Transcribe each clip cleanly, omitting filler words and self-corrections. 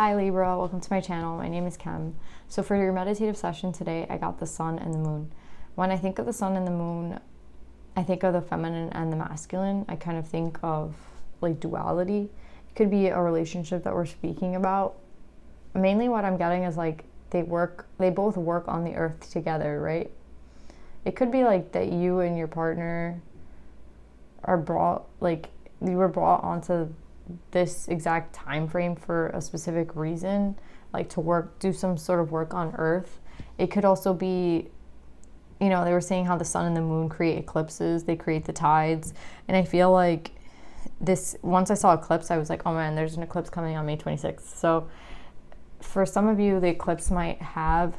Hi Libra, welcome to my channel. My name is Kem. So for your meditative session today, I got the sun and the moon. When I think of the sun and the moon, I think of the feminine and the masculine. I kind of think of like duality. It could be a relationship that we're speaking about. Mainly what I'm getting is like they both work on the earth together, right? It could be like that you and your partner are you were brought onto this exact time frame for a specific reason, like to do some sort of work on earth. It could also be, they were saying how the sun and the moon create eclipses, they create the tides, and I feel like once I saw eclipse, I was like, oh man, there's an eclipse coming on May 26th. So for some of you, the eclipse might have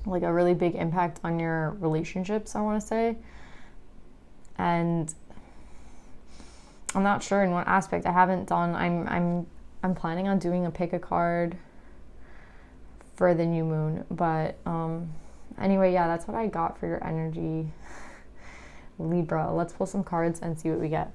like a really big impact on your relationships, I want to say. And I'm not sure in what aspect. I haven't done. I'm planning on doing a pick a card for the new moon. But anyway, yeah, that's what I got for your energy, Libra. Let's pull some cards and see what we get.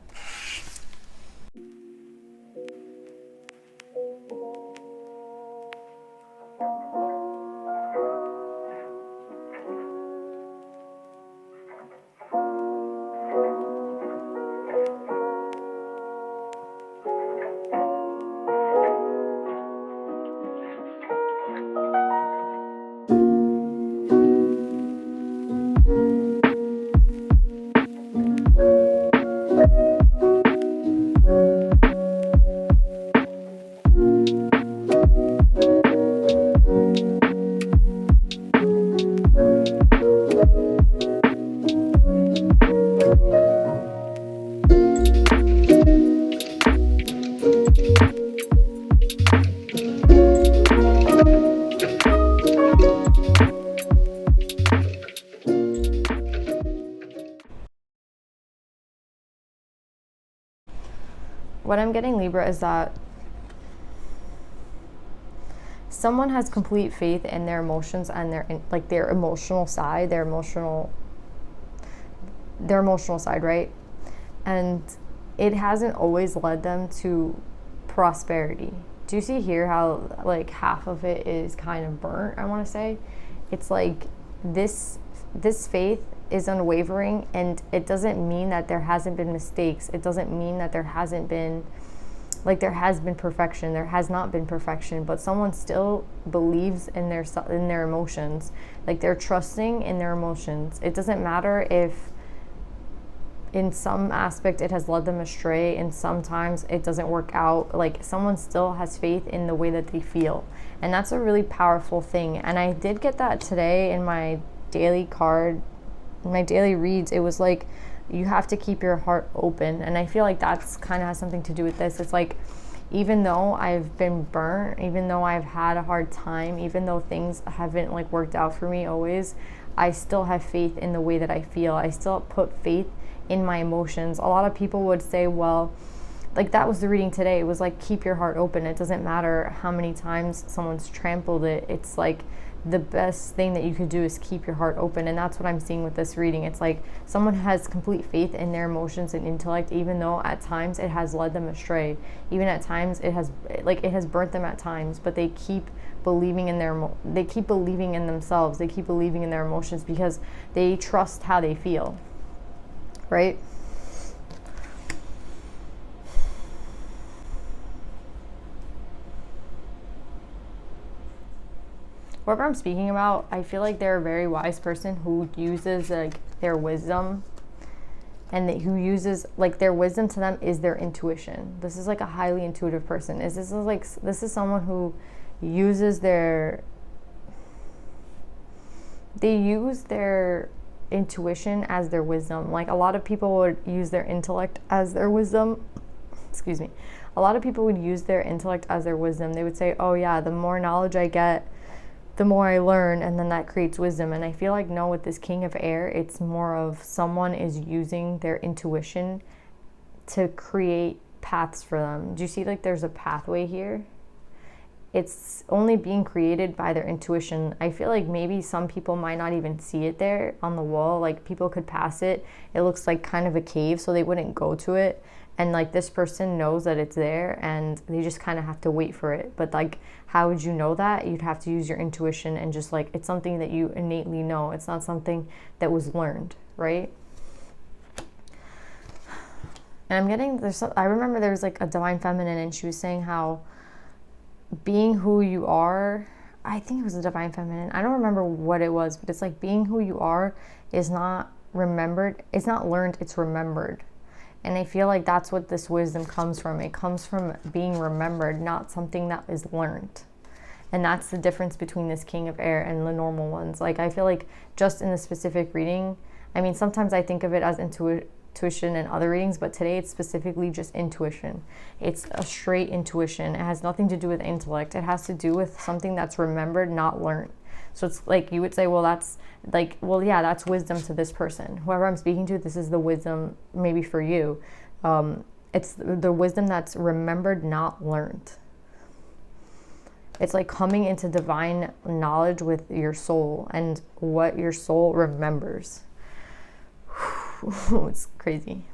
What I'm getting, Libra, is that someone has complete faith in their emotions and their emotional side, their emotional side, right? And it hasn't always led them to prosperity. Do you see here how like half of it is kind of burnt, I want to say? It's like this faith is unwavering, and it doesn't mean that there hasn't been mistakes. It doesn't mean that there hasn't been, like, there has been perfection. There has not been perfection, but someone still believes in their emotions. Like, they're trusting in their emotions. It doesn't matter if in some aspect it has led them astray, and sometimes it doesn't work out. Like, someone still has faith in the way that they feel, and that's a really powerful thing. And I did get that today in my daily card, my daily reads. It was like, you have to keep your heart open. And I feel like that's kind of has something to do with this. It's like, even though I've been burnt, even though I've had a hard time, even though things haven't like worked out for me always, I still have faith in the way that I feel. I still put faith in my emotions. A lot of people would say, well, like, that was the reading today. It was like, keep your heart open. It doesn't matter how many times someone's trampled it. It's like, the best thing that you could do is keep your heart open. And that's what I'm seeing with this reading. It's like someone has complete faith in their emotions and intellect, even though at times it has led them astray. Even at times it has burnt them at times, but they keep believing in they keep believing in themselves. They keep believing in their emotions because they trust how they feel, right? Whoever I'm speaking about, I feel like they're a very wise person who uses like their wisdom, and who uses like their wisdom to them is their intuition. This is like a highly intuitive person. This is someone who uses they use their intuition as their wisdom. Like, a lot of people would use their intellect as their wisdom. Excuse me. A lot of people would use their intellect as their wisdom. They would say, oh yeah, the more knowledge I get, the more I learn, and then that creates wisdom. And I feel like, no, with this King of Air, it's more of someone is using their intuition to create paths for them. Do you see, like, there's a pathway here? It's only being created by their intuition. I feel like maybe some people might not even see it there on the wall. Like, people could pass it. It looks like kind of a cave, so they wouldn't go to it. and like this person knows that it's there and they just kind of have to wait for it. But like, how would you know that? You'd have to use your intuition, and just like, it's something that you innately know. It's not something that was learned, right? And I'm getting, I remember there was like a divine feminine, and she was saying how being who you are, I think it was a divine feminine, I don't remember what it was, but it's like being who you are is not remembered, it's not learned, it's remembered. And I feel like that's what this wisdom comes from. It comes from being remembered, not something that is learned. And that's the difference between this King of Air and the normal ones. Like, I feel like just in the specific reading, I mean, sometimes I think of it as intuition and other readings, but today it's specifically just intuition. It's a straight intuition. It has nothing to do with intellect. It has to do with something that's remembered, not learned. So it's like, you would say, well, that's like, well, yeah, that's wisdom to this person. Whoever I'm speaking to, this is the wisdom maybe for you. It's the wisdom that's remembered, not learned. It's like coming into divine knowledge with your soul and what your soul remembers. It's crazy.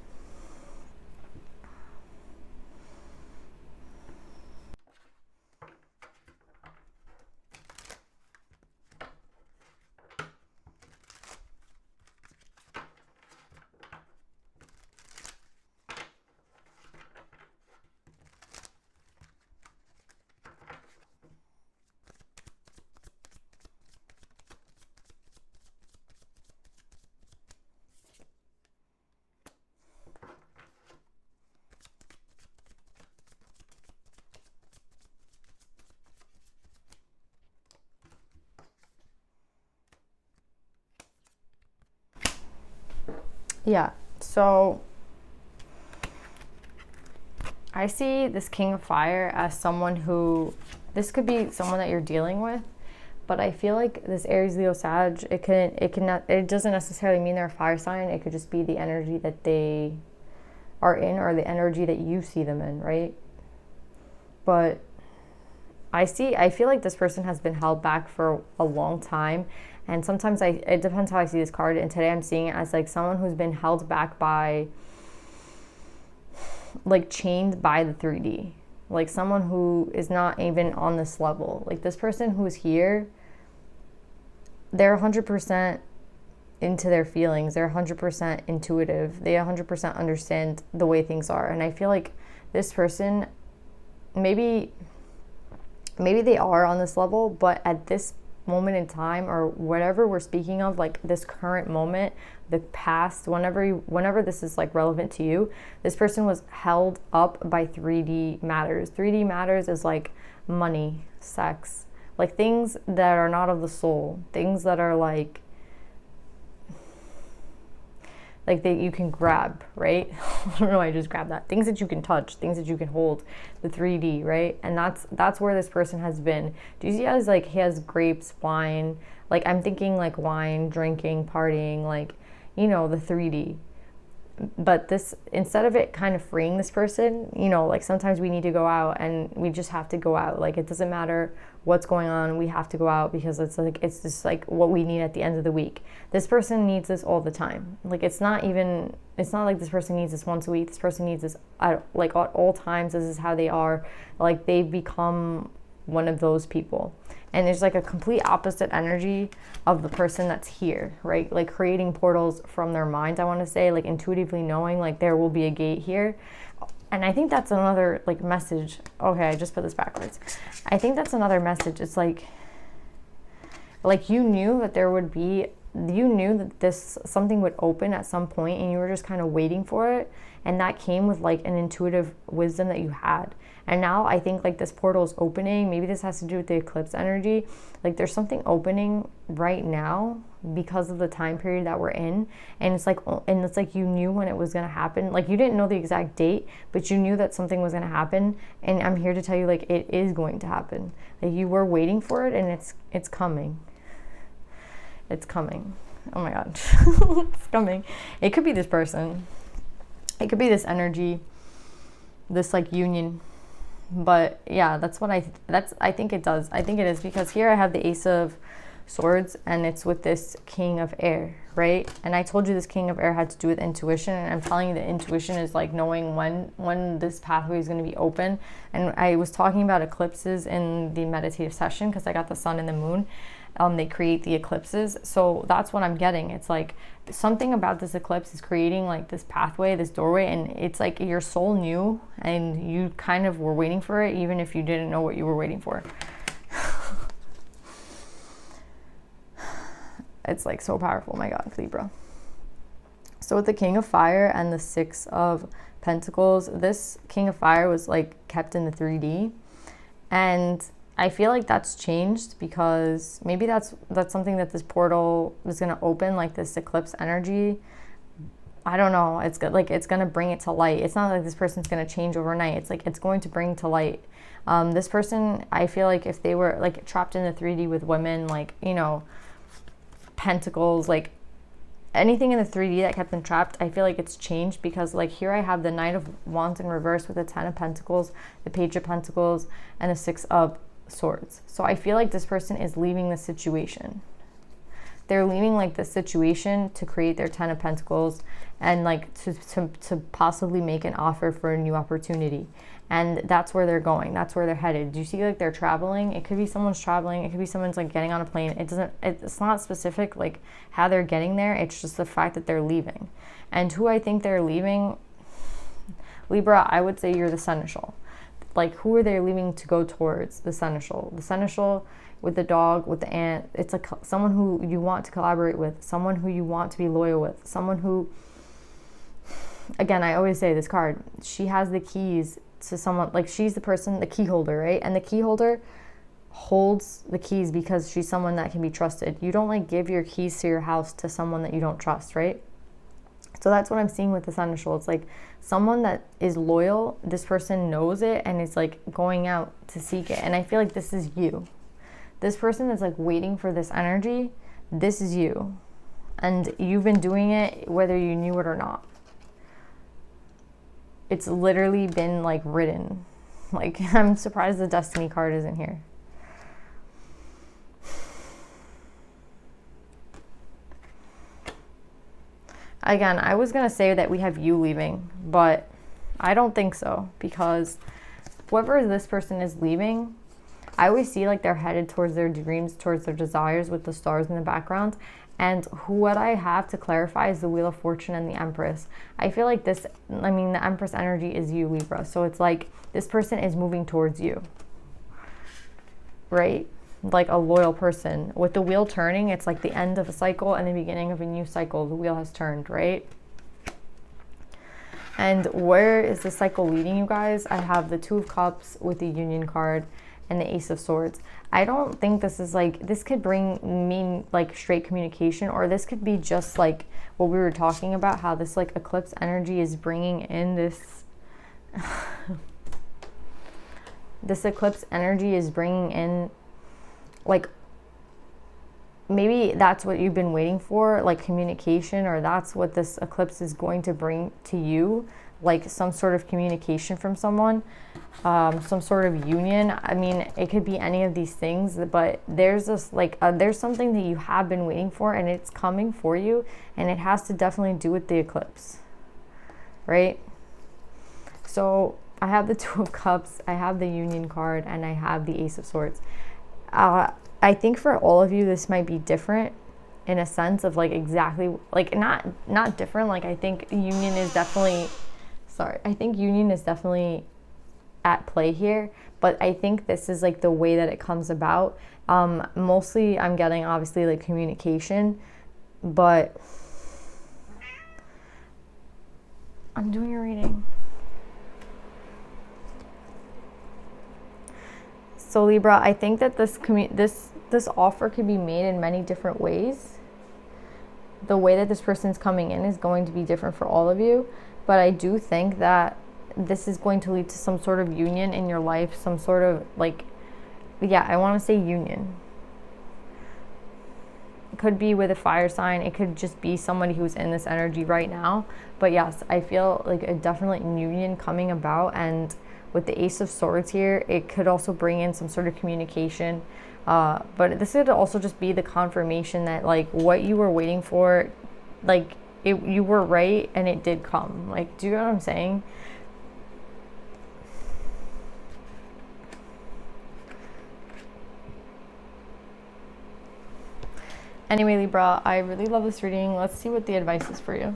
Yeah, so I see this King of Fire as someone who, this could be someone that you're dealing with, but I feel like this Aries, Leo, Sag, it doesn't necessarily mean they're a fire sign. It could just be the energy that they are in, or the energy that you see them in, right? But I feel like this person has been held back for a long time. And sometimes it depends how I see this card. And today I'm seeing it as like someone who's been held back by, like, chained by the 3D. Like someone who is not even on this level. Like this person who's here, they're 100% into their feelings. They're 100% intuitive. They 100% understand the way things are. And I feel like this person, maybe they are on this level, but at this moment in time, or whatever we're speaking of, like this current moment, the past, whenever this is like relevant to you, this person was held up by 3D matters. 3D matters is like money, sex, like things that are not of the soul, things that are like that you can grab, right? I don't know, I just grabbed that. Things that you can touch, things that you can hold, the 3D, right? And that's where this person has been. Do you see as like he has grapes, wine? Like I'm thinking like wine, drinking, partying, like, you know, the 3D. But this, instead of it kind of freeing this person, you know, like sometimes we need to go out and we just have to go out. Like it doesn't matter what's going on, we have to go out because it's just like what we need at the end of the week. This person needs this all the time. Like it's not like this person needs this once a week. This person needs this at all times. This is how they are. Like they've become one of those people. And there's like a complete opposite energy of the person that's here, right? Like creating portals from their mind, I want to say, like intuitively knowing like there will be a gate here. And I think that's another like message. Okay, I just put this backwards. I think that's another message. It's like you knew that this something would open at some point, and you were just kind of waiting for it. And that came with like an intuitive wisdom that you had. And now I think like this portal is opening. Maybe this has to do with the eclipse energy. Like there's something opening right now because of the time period that we're in. And it's like you knew when it was going to happen. Like you didn't know the exact date, but you knew that something was going to happen. And I'm here to tell you, like, it is going to happen. Like you were waiting for it, and it's coming. It's coming. Oh my God. It's coming. It could be this person. It could be this energy, this like union. But yeah, I think it does. I think it is, because here I have the Ace of Swords, and it's with this King of Air, right? And I told you this King of Air had to do with intuition, and I'm telling you that intuition is like knowing when this pathway is going to be open. And I was talking about eclipses in the meditative session because I got the sun and the moon. They create the eclipses, so that's what I'm getting. It's like something about this eclipse is creating like this pathway, this doorway, and it's like your soul knew and you kind of were waiting for it, even if you didn't know what you were waiting for. It's like so powerful. My God, Libra. So with the King of Fire and the Six of Pentacles, this King of Fire was like kept in the 3D, and I feel like that's changed because maybe that's something that this portal is going to open, like this eclipse energy. I don't know. It's good. Like it's going to bring it to light. It's not like this person's going to change overnight. It's like it's going to bring to light. This person, I feel like if they were like trapped in the 3D with women, like, you know, pentacles, like anything in the 3D that kept them trapped, I feel like it's changed because like here I have the Knight of Wands in reverse with the 10 of Pentacles, the Page of Pentacles, and the 6 of Swords. So I feel like this person is leaving the situation. They're leaving like the situation to create their 10 of Pentacles and like to possibly make an offer for a new opportunity. And that's where they're going. That's where they're headed. Do you see like they're traveling? It could be someone's traveling. It could be someone's like getting on a plane. It's not specific like how they're getting there. It's just the fact that they're leaving. And who I think they're leaving, Libra, I would say you're the seneschal. Like who are they leaving to go towards? The seneschal. The seneschal with the dog, with the ant. It's like someone who you want to collaborate with, someone who you want to be loyal with, someone who, again, I always say this card, she has the keys to someone, like she's the person, the key holder, right? And the key holder holds the keys because she's someone that can be trusted. You don't like give your keys to your house to someone that you don't trust, right? So that's what I'm seeing with the seneschal. It's like someone that is loyal, this person knows it and is like going out to seek it. And I feel like this is you. This person that's like waiting for this energy, this is you. And you've been doing it whether you knew it or not. It's literally been like written. Like I'm surprised the Destiny card isn't here. Again, I was going to say that we have you leaving, but I don't think so because whoever this person is leaving, I always see like they're headed towards their dreams, towards their desires with the stars in the background. And what I have to clarify is the Wheel of Fortune and the Empress. I feel like this, I mean, the Empress energy is you, Libra. So it's like this person is moving towards you, right? Like a loyal person. With the wheel turning, it's like the end of a cycle and the beginning of a new cycle. The wheel has turned, right? And where is the cycle leading you guys? I have the Two of Cups with the Union card and the Ace of Swords. I don't think this is like, this could mean like straight communication, or this could be just like what we were talking about, how this like eclipse energy is bringing in this this eclipse energy is bringing in like, maybe that's what you've been waiting for, like communication, or that's what this eclipse is going to bring to you, like some sort of communication from someone, some sort of union. I mean, it could be any of these things, but there's this like, there's something that you have been waiting for and it's coming for you, and it has to definitely do with the eclipse, right? So I have the Two of Cups, I have the Union card, and I have the Ace of Swords. I think for all of you, this might be different in a sense of like exactly, like not different. Like I think union is definitely, I think union is definitely at play here, but I think this is like the way that it comes about. Mostly I'm getting obviously like communication, but I'm doing a reading. So Libra, I think that this offer could be made in many different ways. The way that this person's coming in is going to be different for all of you, but I do think that this is going to lead to some sort of union in your life, some sort of like, yeah, I want to say union. It could be with a fire sign. It could just be somebody who's in this energy right now. But yes, I feel like a definite union coming about, and with the Ace of Swords here, it could also bring in some sort of communication. But this could also just be the confirmation that like what you were waiting for, like you were right and it did come. Like, do you know what I'm saying? Anyway, Libra, I really love this reading. Let's see what the advice is for you.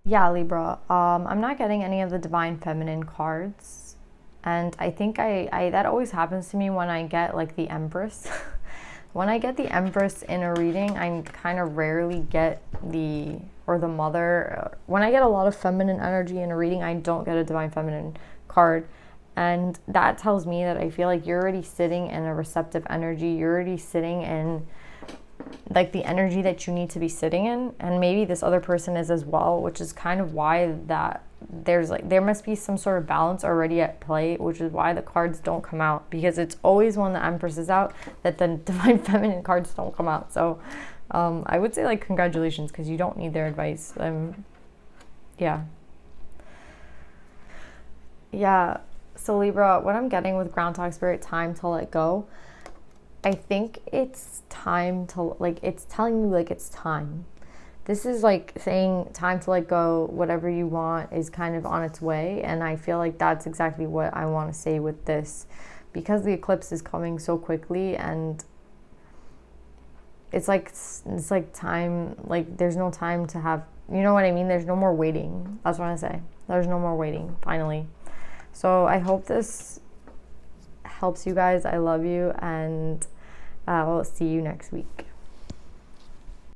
Yeah, Libra. I'm not getting any of the Divine Feminine cards. And I think I that always happens to me when I get like the Empress. When I get the Empress in a reading, I kind of rarely get or the Mother. When I get a lot of feminine energy in a reading, I don't get a Divine Feminine card. And that tells me that I feel like you're already sitting in a receptive energy. You're already sitting in like the energy that you need to be sitting in, and maybe this other person is as well, which is kind of why that there must be some sort of balance already at play, which is why the cards don't come out, because it's always when the Empress is out that the Divine Feminine cards don't come out. So I would say like congratulations, because you don't need their advice. Yeah. So Libra, what I'm getting with Groundhog Spirit, time to let go. I think it's time to, like, it's telling you, like, it's time. This is like saying time to let go, whatever you want is kind of on its way. And I feel like that's exactly what I want to say with this, because the eclipse is coming so quickly, and it's like time, like there's no time to have, you know what I mean? There's no more waiting. That's what I say. There's no more waiting, finally. So I hope this helps you guys. I love you, and I'll see you next week.